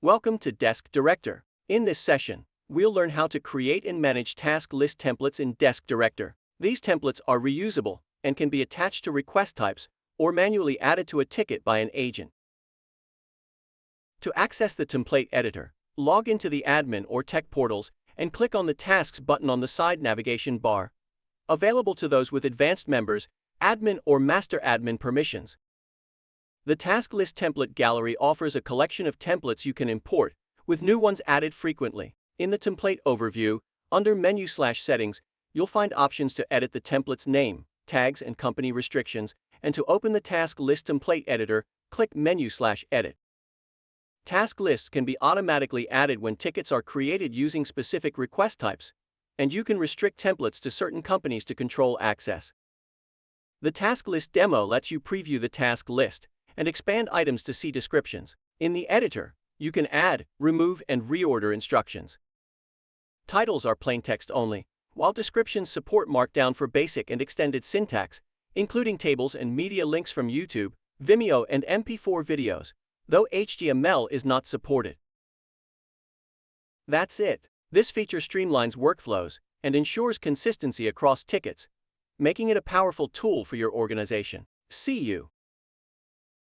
Welcome to DeskDirector. In this session, we'll learn how to create and manage task list templates in DeskDirector. These templates are reusable and can be attached to request types or manually added to a ticket by an agent. To access the template editor, log into the admin or tech portals and click on the Tasks button on the side navigation bar. Available to those with advanced members, admin or master admin permissions. The task list template gallery offers a collection of templates you can import, with new ones added frequently. In the template overview, under Menu/Settings, you'll find options to edit the template's name, tags and company restrictions, and to open the task list template editor, click Menu/Edit. Task lists can be automatically added when tickets are created using specific request types, and you can restrict templates to certain companies to control access. The task list demo lets you preview the task list and expand items to see descriptions. In the editor, you can add, remove, and reorder instructions. Titles are plain text only, while descriptions support Markdown for basic and extended syntax, including tables and media links from YouTube, Vimeo, and MP4 videos, though HTML is not supported. That's it. This feature streamlines workflows and ensures consistency across tickets, making it a powerful tool for your organization. See you.